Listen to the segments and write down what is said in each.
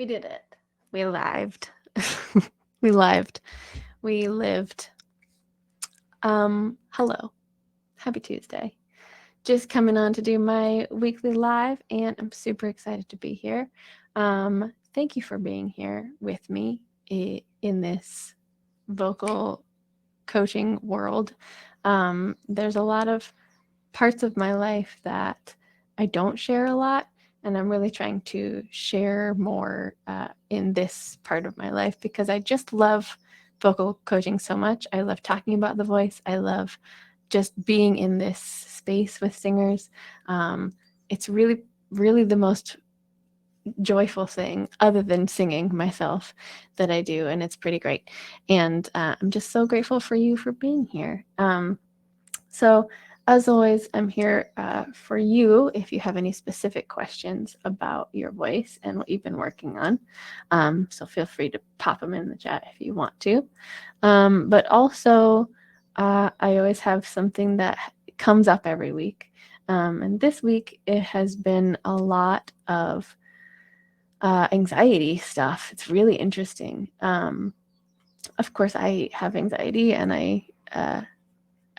We did it. We lived. We lived. We lived. Hello. Happy Tuesday. Just coming on to do my weekly live, and I'm super excited to be here. Thank you for being here with me in this vocal coaching world. There's a lot of parts of my life that I don't share a lot, and I'm really trying to share more in this part of my life because I just love vocal coaching so much. I love talking about the voice. I love just being in this space with singers. It's really, really the most joyful thing other than singing myself that I do, and it's pretty great. And I'm just so grateful for you for being here. So as always, I'm here for you if you have any specific questions about your voice and what you've been working on. So feel free to pop them in the chat if you want to. But also, I always have something that comes up every week. And this week, it has been a lot of anxiety stuff. It's really interesting. Of course, I have anxiety, and I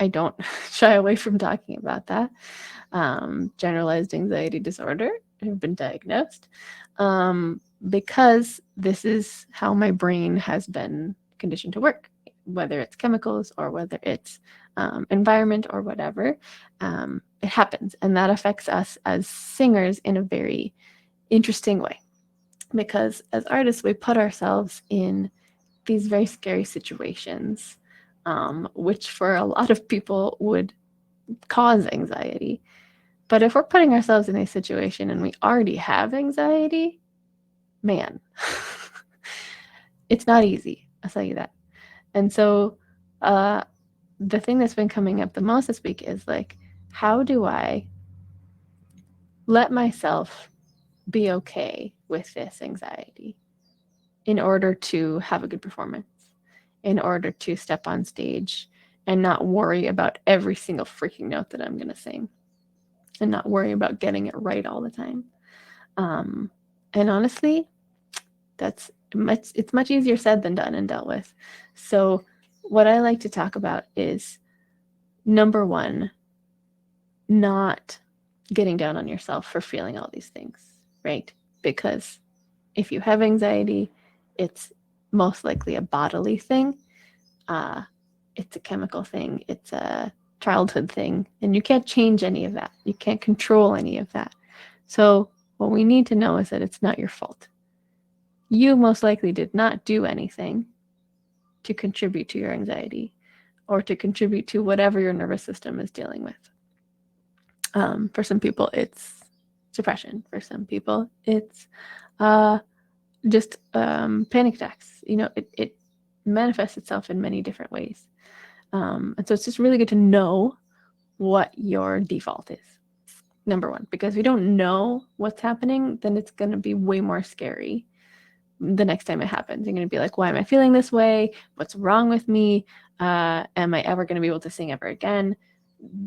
don't shy away from talking about that. Generalized anxiety disorder. I've been diagnosed because this is how my brain has been conditioned to work, whether it's chemicals or whether it's environment or whatever. It happens, and that affects us as singers in a very interesting way. Because as artists, we put ourselves in these very scary situations, which for a lot of people would cause anxiety. But if we're putting ourselves in a situation and we already have anxiety, man, it's not easy. I'll tell you that. And so the thing that's been coming up the most this week is like, how do I let myself be okay with this anxiety in order to have a good performance, in order to step on stage and not worry about every single freaking note that I'm going to sing and not worry about getting it right all the time. And honestly, it's much easier said than done and dealt with. So what I like to talk about is, number one, not getting down on yourself for feeling all these things, right? Because if you have anxiety, it's most likely a bodily thing. It's a chemical thing. It's a childhood thing. And you can't change any of that. You can't control any of that. So what we need to know is that it's not your fault. You most likely did not do anything to contribute to your anxiety or to contribute to whatever your nervous system is dealing with. For some people, it's depression. For some people, it's just panic attacks. It manifests itself in many different ways. And so it's just really good to know what your default is, number one, because if you don't know what's happening, then it's going to be way more scary the next time it happens. You're going to be like, why am I feeling this way? What's wrong with me? Am I ever going to be able to sing ever again?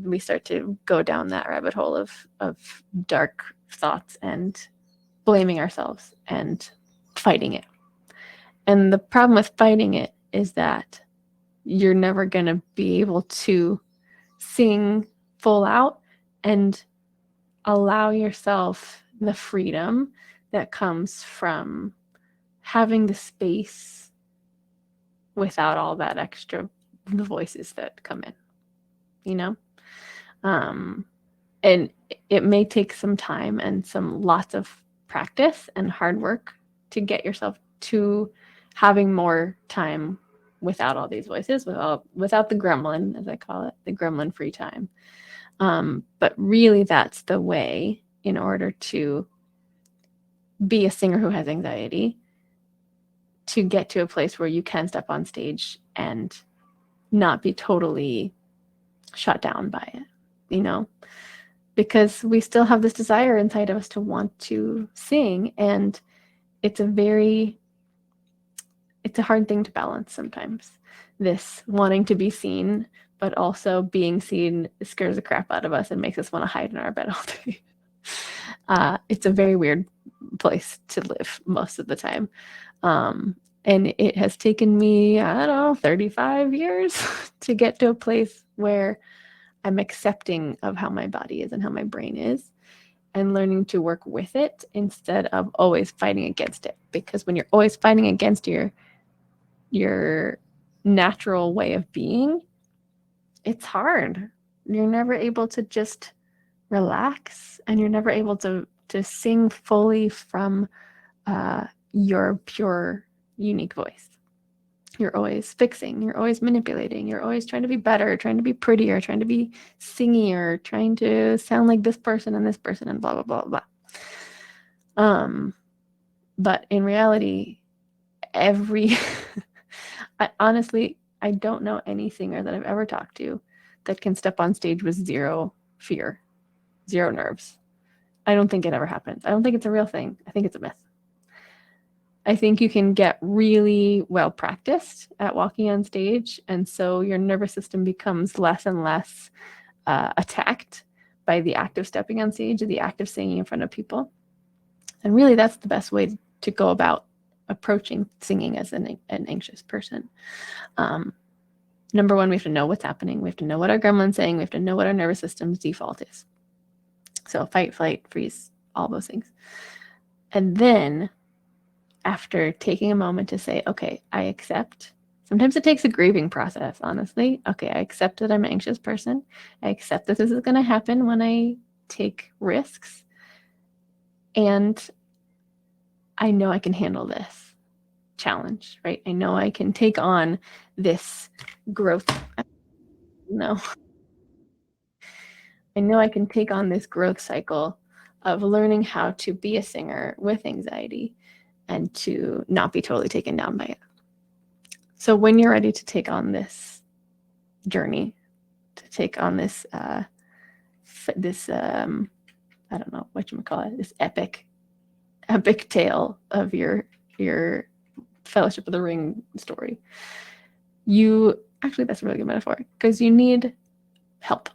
We start to go down that rabbit hole of dark thoughts and blaming ourselves and fighting it. And the problem with fighting it is that you're never going to be able to sing full out and allow yourself the freedom that comes from having the space without all that extra voices that come in, you know? And it may take some time and some lots of practice and hard work to get yourself to having more time without all these voices, without the gremlin, as I call it, the gremlin free time. But really, that's the way in order to be a singer who has anxiety, to get to a place where you can step on stage and not be totally shut down by it, because we still have this desire inside of us to want to sing, and it's a hard thing to balance sometimes. This wanting to be seen, but also being seen scares the crap out of us and makes us want to hide in our bed all day. It's a very weird place to live most of the time. And it has taken me, I don't know, 35 years to get to a place where I'm accepting of how my body is and how my brain is, and learning to work with it instead of always fighting against it. Because when you're always fighting against your natural way of being, it's hard. You're never able to just relax, and you're never able to sing fully from your pure, unique voice. You're always fixing, you're always manipulating, you're always trying to be better, trying to be prettier, trying to be singier, trying to sound like this person and blah, blah, blah, blah. But in reality, honestly, I don't know any singer that I've ever talked to that can step on stage with zero fear, zero nerves. I don't think it ever happens. I don't think it's a real thing. I think it's a myth. I think you can get really well practiced at walking on stage, and so your nervous system becomes less and less attacked by the act of stepping on stage or the act of singing in front of people. And really, that's the best way to go about approaching singing as an anxious person. Number one, we have to know what's happening. We have to know what our gremlin's saying. We have to know what our nervous system's default is. So fight, flight, freeze, all those things. And then after taking a moment to say, okay, I accept. Sometimes it takes a grieving process, honestly. Okay, I accept that I'm an anxious person. I accept that this is going to happen when I take risks. And I know I can handle this challenge, right? I know I can take on this growth. No. I know I can take on this growth cycle of learning how to be a singer with anxiety and to not be totally taken down by it. So when you're ready to take on this journey, to take on this, I don't know what you would call it, this epic tale of your Fellowship of the Ring story, that's a really good metaphor, because you need help,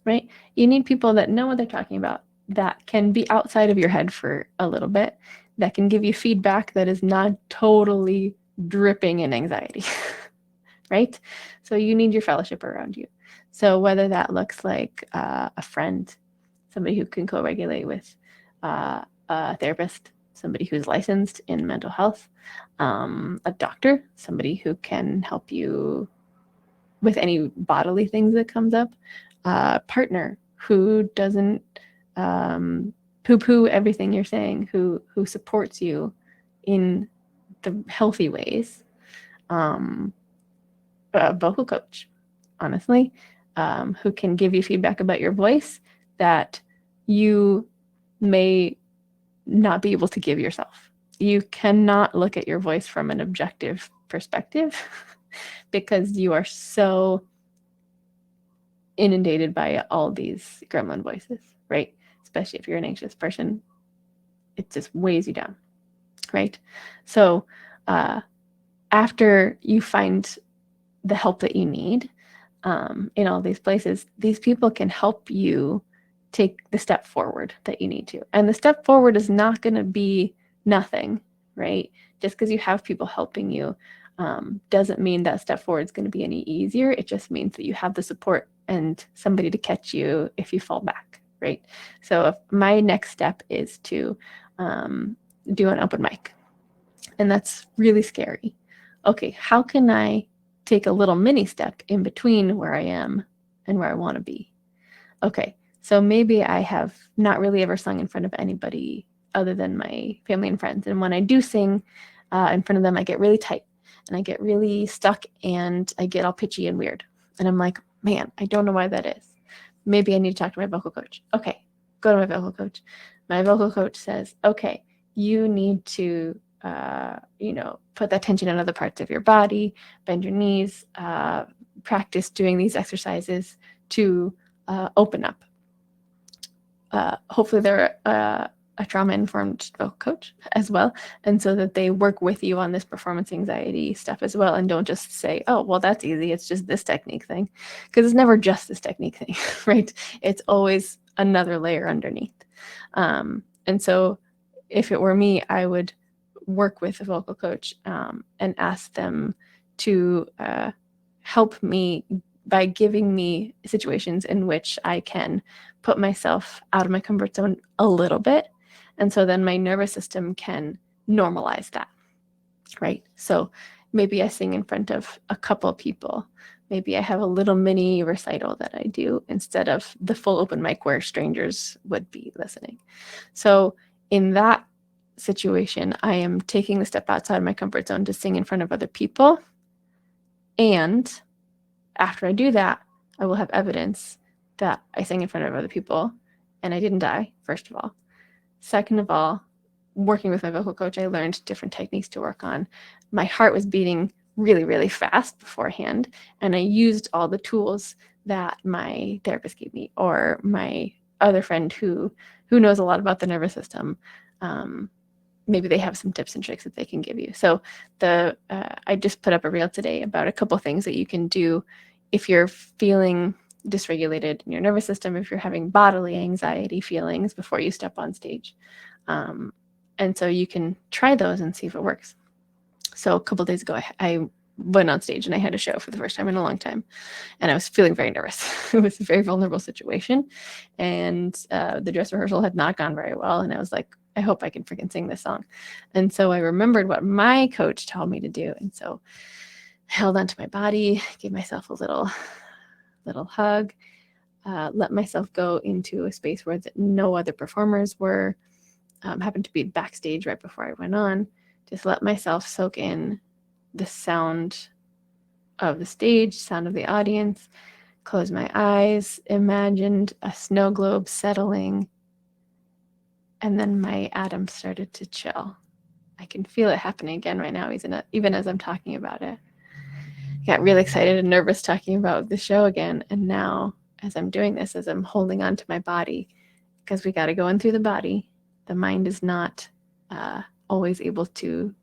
right? You need people that know what they're talking about, that can be outside of your head for a little bit, that can give you feedback that is not totally dripping in anxiety, right? So you need your fellowship around you. So whether that looks like a friend, somebody who can co-regulate with a therapist, somebody who's licensed in mental health, a doctor, somebody who can help you with any bodily things that comes up, a partner who doesn't poo-poo everything you're saying, who supports you in the healthy ways, a vocal coach, honestly, who can give you feedback about your voice that you may not be able to give yourself. You cannot look at your voice from an objective perspective because you are so inundated by all these gremlin voices, right? Especially if you're an anxious person, it just weighs you down, right? So after you find the help that you need in all these places, these people can help you take the step forward that you need to. And the step forward is not going to be nothing, right? Just because you have people helping you doesn't mean that step forward is going to be any easier. It just means that you have the support and somebody to catch you if you fall back, right? So if my next step is to do an open mic, and that's really scary. Okay, how can I take a little mini step in between where I am and where I want to be? Okay, so maybe I have not really ever sung in front of anybody other than my family and friends. And when I do sing in front of them, I get really tight and I get really stuck and I get all pitchy and weird. And I'm like, man, I don't know why that is. Maybe I need to talk to my vocal coach. Okay, go to my vocal coach. My vocal coach says, okay, you need to put that tension in other parts of your body, bend your knees, practice doing these exercises to open up. Hopefully they're a trauma-informed vocal coach as well, and so that they work with you on this performance anxiety stuff as well, and don't just say, oh, well, that's easy, it's just this technique thing, because it's never just this technique thing, right? It's always another layer underneath. And so if it were me, I would work with a vocal coach and ask them to help me by giving me situations in which I can put myself out of my comfort zone a little bit. And so then my nervous system can normalize that, right? So maybe I sing in front of a couple people. Maybe I have a little mini recital that I do instead of the full open mic where strangers would be listening. So in that situation, I am taking the step outside my comfort zone to sing in front of other people. And after I do that, I will have evidence that I sang in front of other people and I didn't die, first of all. Second of all, working with my vocal coach, I learned different techniques to work on. My heart was beating really, really fast beforehand, and I used all the tools that my therapist gave me or my other friend who knows a lot about the nervous system. Maybe they have some tips and tricks that they can give you. So I just put up a reel today about a couple things that you can do if you're feeling dysregulated in your nervous system, if you're having bodily anxiety feelings before you step on stage. And so you can try those and see if it works. So a couple days ago, I went on stage and I had a show for the first time in a long time. And I was feeling very nervous. It was a very vulnerable situation. And the dress rehearsal had not gone very well. And I was like, I hope I can freaking sing this song. And so I remembered what my coach told me to do. And so I held onto my body, gave myself a little hug, let myself go into a space where no other performers were, happened to be backstage right before I went on. Just let myself soak in the sound of the stage, sound of the audience, close my eyes, imagined a snow globe settling, and then my atoms started to chill. I can feel it happening again right now, even as I'm talking about it. I got really excited and nervous talking about the show again, and now as I'm doing this, as I'm holding on to my body, because we got to go in through the body, the mind is not always able to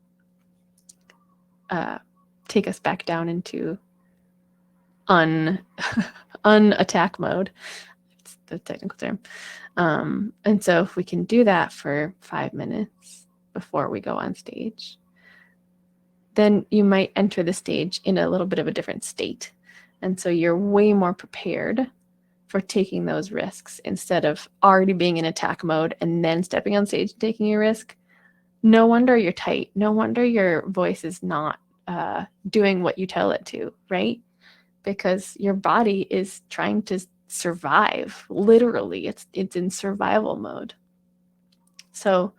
take us back down into unattack mode. It's the technical term. And so if we can do that for 5 minutes before we go on stage, then you might enter the stage in a little bit of a different state. And so you're way more prepared for taking those risks instead of already being in attack mode and then stepping on stage and taking a risk. No wonder you're tight. No wonder your voice is not doing what you tell it to, right? Because your body is trying to survive. Literally, it's in survival mode. So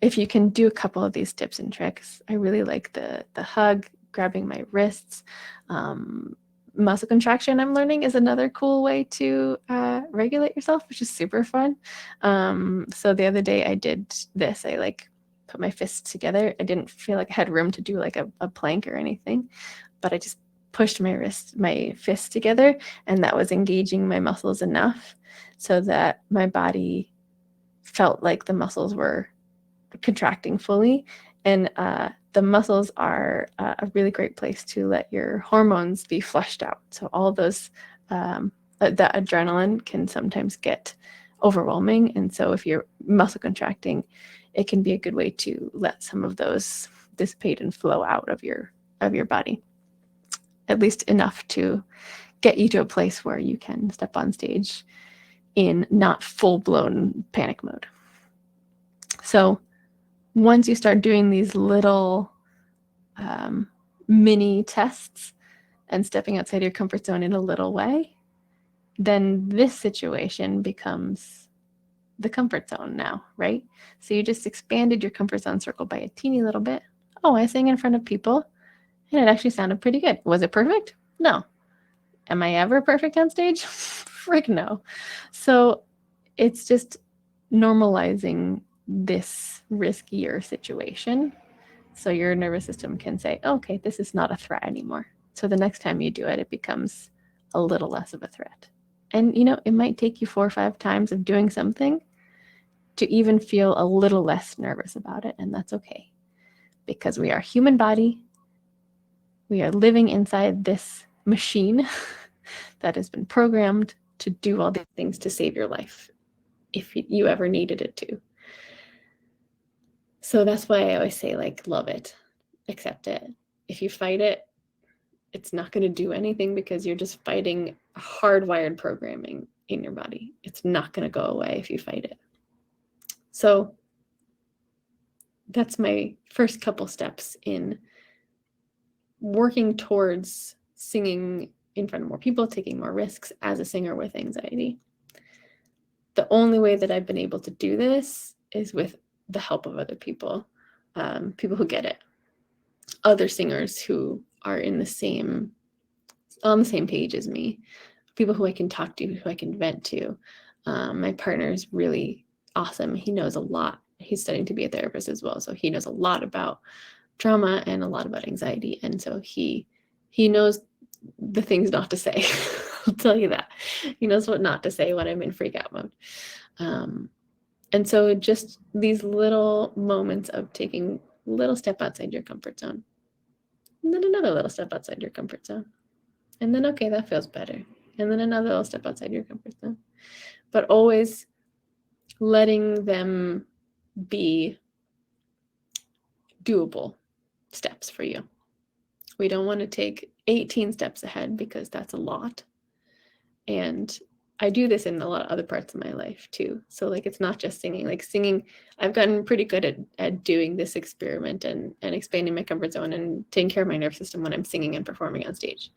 if you can do a couple of these tips and tricks, I really like the hug, grabbing my wrists. Muscle contraction, I'm learning, is another cool way to regulate yourself, which is super fun. So the other day I did this. I put my fists together. I didn't feel like I had room to do like a plank or anything, but I just pushed my fists together, and that was engaging my muscles enough so that my body felt like the muscles were contracting fully. And the muscles are a really great place to let your hormones be flushed out. So all those, that adrenaline can sometimes get overwhelming. And so if you're muscle contracting, it can be a good way to let some of those dissipate and flow out of your body, at least enough to get you to a place where you can step on stage in not full-blown panic mode. So once you start doing these little mini tests and stepping outside your comfort zone in a little way, then this situation becomes the comfort zone now, right? So you just expanded your comfort zone circle by a teeny little bit. Oh, I sang in front of people, and it actually sounded pretty good. Was it perfect? No. Am I ever perfect on stage? Frick no. So it's just normalizing this riskier situation so your nervous system can say, okay, this is not a threat anymore. So the next time you do it, it becomes a little less of a threat. And, it might take you 4 or 5 times of doing something to even feel a little less nervous about it. And that's okay, because we are a human body. We are living inside this machine that has been programmed to do all these things to save your life if you ever needed it to. So that's why I always say, like, love it, accept it. If you fight it, it's not going to do anything because you're just fighting hardwired programming in your body. It's not going to go away if you fight it. So that's my first couple steps in working towards singing in front of more people, taking more risks as a singer with anxiety. The only way that I've been able to do this is with the help of other people, people who get it, other singers who are on the same page as me, people who I can talk to, who I can vent to. My partner is really awesome. He knows a lot. He's studying to be a therapist as well, so he knows a lot about trauma and a lot about anxiety, and so he knows the things not to say. I'll tell you that. He knows what not to say when I'm in freak out mode. And so just these little moments of taking a little step outside your comfort zone, and then another little step outside your comfort zone, and then, okay, that feels better, and then another little step outside your comfort zone, but always letting them be doable steps for you. We don't want to take 18 steps ahead because that's a lot. And I do this in a lot of other parts of my life too. So like, it's not just singing. Like singing, I've gotten pretty good at doing this experiment and expanding my comfort zone and taking care of my nervous system when I'm singing and performing on stage.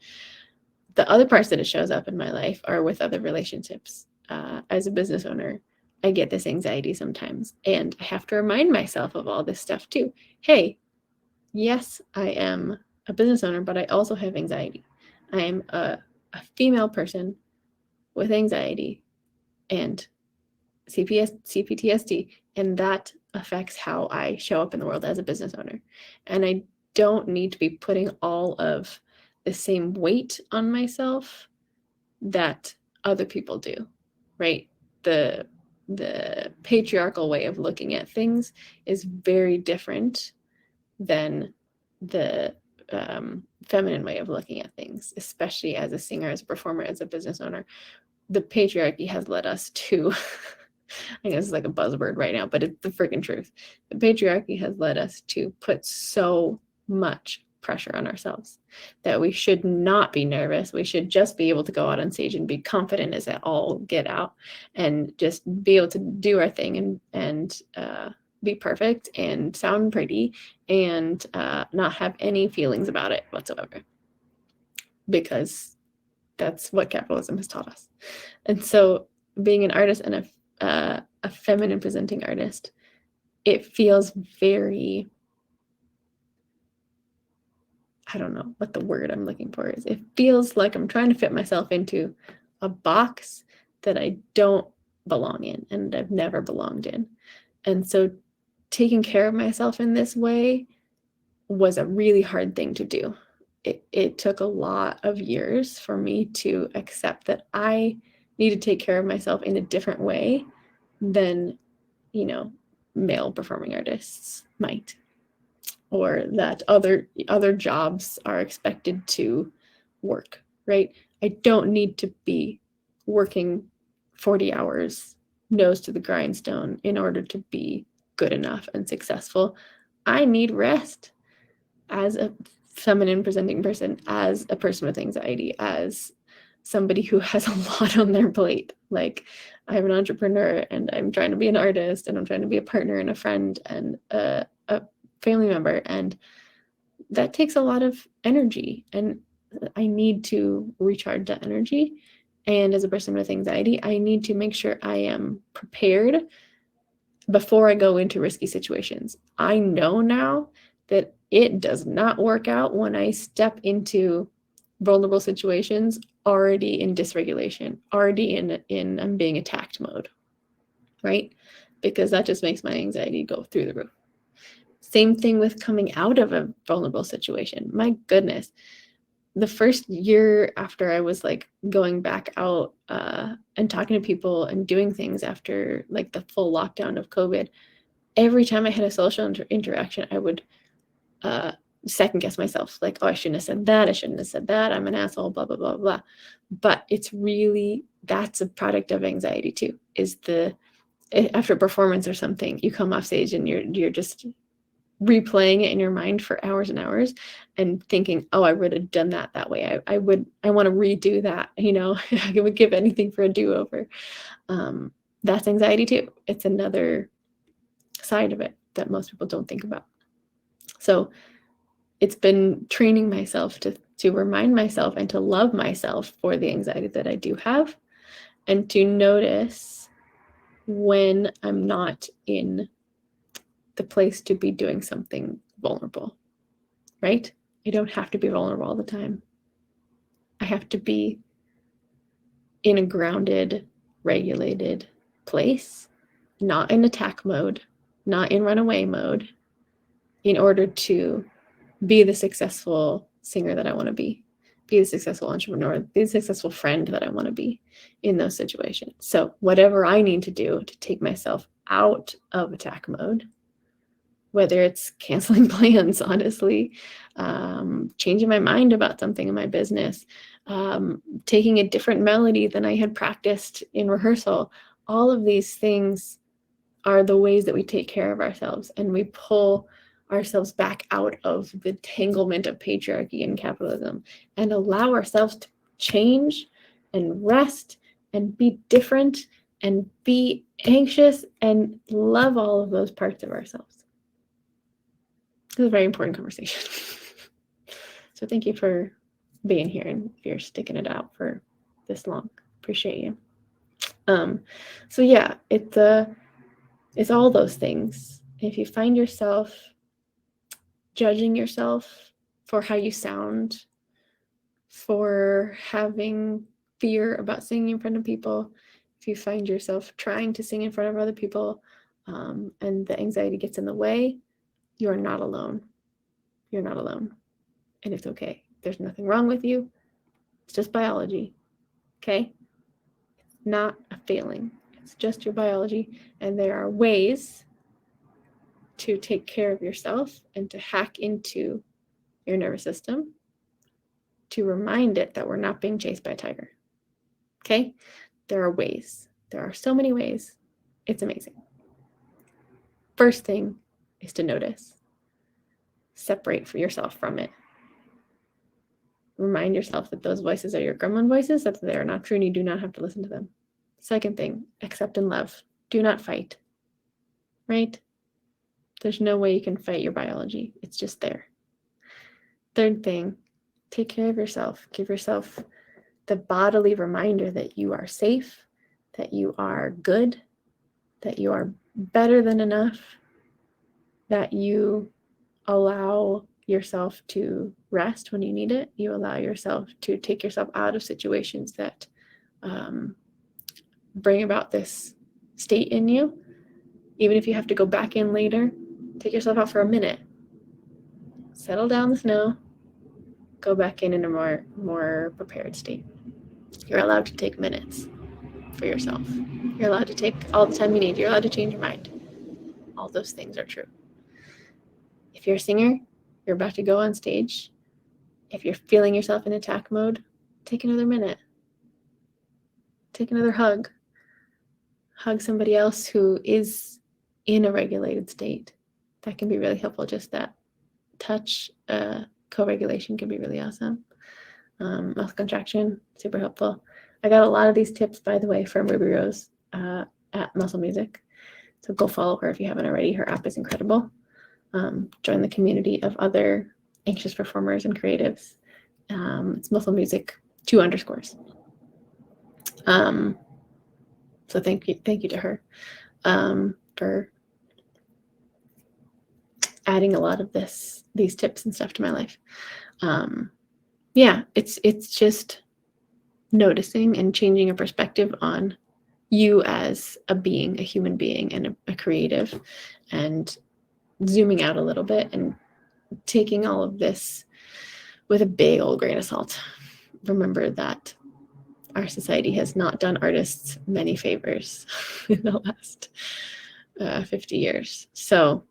The other parts that it shows up in my life are with other relationships. As a business owner, I get this anxiety sometimes, and I have to remind myself of all this stuff too. Hey, yes, I am a business owner, but I also have anxiety. I am a female person with anxiety and CPTSD, and that affects how I show up in the world as a business owner. And I don't need to be putting all of the same weight on myself that other people do, right? The patriarchal way of looking at things is very different than the feminine way of looking at things, especially as a singer, as a performer, as a business owner. The patriarchy has led us to, I guess it's like a buzzword right now, but it's the freaking truth. The patriarchy has led us to put so much pressure on ourselves that we should not be nervous. We should just be able to go out on stage and be confident as it all get out and just be able to do our thing and be perfect and sound pretty and not have any feelings about it whatsoever, because that's what capitalism has taught us. And so being an artist and a feminine presenting artist, it feels very, I don't know what the word I'm looking for is. It feels like I'm trying to fit myself into a box that I don't belong in and I've never belonged in. And so taking care of myself in this way was a really hard thing to do. It took a lot of years for me to accept that I need to take care of myself in a different way than, male performing artists might, or that other jobs are expected to work, right? I don't need to be working 40 hours, nose to the grindstone, in order to be good enough and successful. I need rest as a feminine presenting person, as a person with anxiety, as somebody who has a lot on their plate. Like, I'm an entrepreneur and I'm trying to be an artist and I'm trying to be a partner and a friend and a family member, and that takes a lot of energy, and I need to recharge that energy. And as a person with anxiety, I need to make sure I am prepared before I go into risky situations. I know now that it does not work out when I step into vulnerable situations already in dysregulation, already in I'm being attacked mode, right? Because that just makes my anxiety go through the roof. Same thing with coming out of a vulnerable situation. My goodness. The first year after I was like going back out and talking to people and doing things after like the full lockdown of COVID, every time I had a social interaction, I would second guess myself, like, oh, I shouldn't have said that. I shouldn't have said that. I'm an asshole, blah, blah, blah, blah. But it's really, that's a product of anxiety too, is after a performance or something, you come off stage and you're just replaying it in your mind for hours and hours and thinking, oh, I would have done that way. I want to redo that, I would give anything for a do-over. That's anxiety too. It's another side of it that most people don't think about. So it's been training myself to remind myself and to love myself for the anxiety that I do have, and to notice when I'm not in the place to be doing something vulnerable, right? I don't have to be vulnerable all the time. I have to be in a grounded, regulated place, not in attack mode, not in runaway mode, in order to be the successful singer that I want to be the successful entrepreneur, be the successful friend that I want to be in those situations. So whatever I need to do to take myself out of attack mode, whether it's canceling plans, honestly, changing my mind about something in my business, taking a different melody than I had practiced in rehearsal, all of these things are the ways that we take care of ourselves, and we pull ourselves back out of the tanglement of patriarchy and capitalism and allow ourselves to change and rest and be different and be anxious and love all of those parts of ourselves. This is a very important conversation. So thank you for being here, and if you're sticking it out for this long. Appreciate you. So yeah, it's all those things. If you find yourself judging yourself for how you sound, for having fear about singing in front of people, if you find yourself trying to sing in front of other people, and the anxiety gets in the way, you are not alone. You're not alone. And it's okay. There's nothing wrong with you. It's just biology. Okay? It's not a failing. It's just your biology. And there are ways to take care of yourself and to hack into your nervous system to remind it that we're not being chased by a tiger. Okay? There are ways. There are so many ways. It's amazing. First thing is to notice. Separate for yourself from it. Remind yourself that those voices are your gremlin voices, that they are not true and you do not have to listen to them. Second thing, accept and love. Do not fight. Right? There's no way you can fight your biology. It's just there. Third thing, take care of yourself. Give yourself the bodily reminder that you are safe, that you are good, that you are better than enough, that you allow yourself to rest when you need it. You allow yourself to take yourself out of situations that bring about this state in you. Even if you have to go back in later, take yourself out for a minute. Settle down the snow. Go back in a more prepared state. You're allowed to take minutes for yourself. You're allowed to take all the time you need. You're allowed to change your mind. All those things are true. If you're a singer, you're about to go on stage. If you're feeling yourself in attack mode, take another minute. Take another hug. Hug somebody else who is in a regulated state. That can be really helpful. Just that touch, co-regulation can be really awesome. Muscle contraction, super helpful. I got a lot of these tips, by the way, from Ruby Rose at Muscle Music. So go follow her if you haven't already. Her app is incredible. Join the community of other anxious performers and creatives. It's Muscle Music 2_. So thank you to her for adding a lot of these tips and stuff to my life. Yeah, it's just noticing and changing your perspective on you as a being, a human being, and a creative, and zooming out a little bit and taking all of this with a big old grain of salt. Remember that our society has not done artists many favors in the last 50 years. So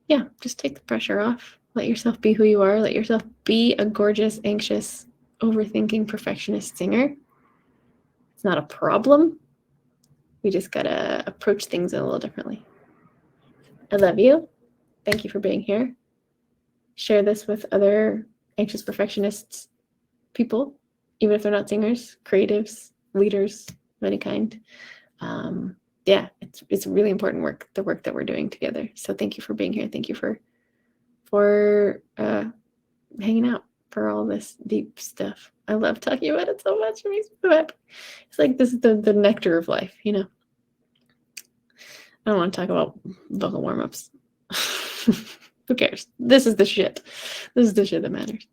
yeah, just take the pressure off. Let yourself be who you are. Let yourself be a gorgeous, anxious, overthinking perfectionist singer. It's not a problem. We just gotta approach things a little differently. I love you. thank you for being here. Share this with other anxious perfectionists people, even if they're not singers, creatives, leaders of any kind. Yeah, it's really important work, the work that we're doing together. So thank you for being here. Thank you for hanging out, for all this deep stuff. I love talking about it so much. It makes me so happy. It's like this is the nectar of life, you know. I don't want to talk about vocal warm-ups. Who cares? This is the shit. This is the shit that matters.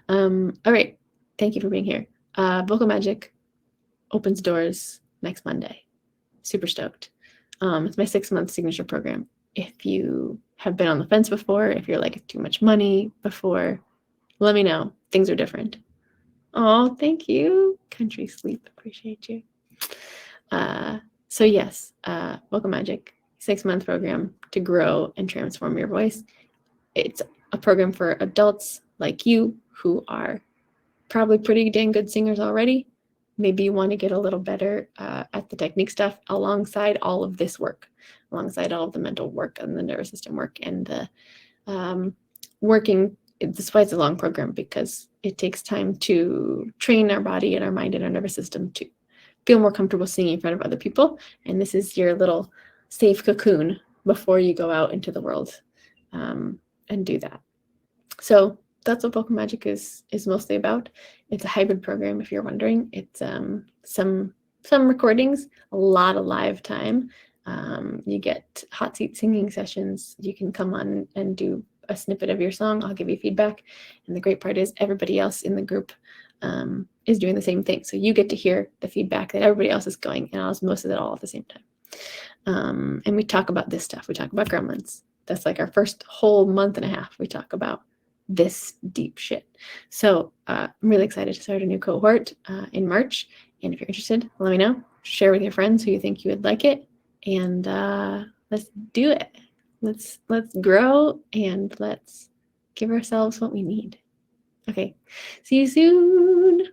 All right. Thank you for being here. Vocal Magic opens doors next Monday. Super stoked. It's my 6-month signature program. If you have been on the fence before, if you're like, it's too much money before, let me know. Things are different. Oh, thank you. Country Sleep. Appreciate you. So yes, Vocal Magic, 6-month program to grow and transform your voice. It's a program for adults like you who are probably pretty dang good singers already. Maybe you want to get a little better at the technique stuff alongside all of this work, alongside all of the mental work and the nervous system work and the working. That's why it's a long program, because it takes time to train our body and our mind and our nervous system to feel more comfortable singing in front of other people. And this is your little safe cocoon before you go out into the world and do that. So that's what Vocal Magic is mostly about. It's a hybrid program, if you're wondering. It's some recordings, a lot of live time. You get hot seat singing sessions. You can come on and do a snippet of your song. I'll give you feedback. And the great part is everybody else in the group is doing the same thing. So you get to hear the feedback that everybody else is going, and most of it all at the same time. And we talk about this stuff. We talk about gremlins. That's like our first whole month and a half. We talk about this deep shit. So I'm really excited to start a new cohort in March. And if you're interested, let me know. Share with your friends who you think you would like it. And let's do it. Let's grow and let's give ourselves what we need. Okay. See you soon.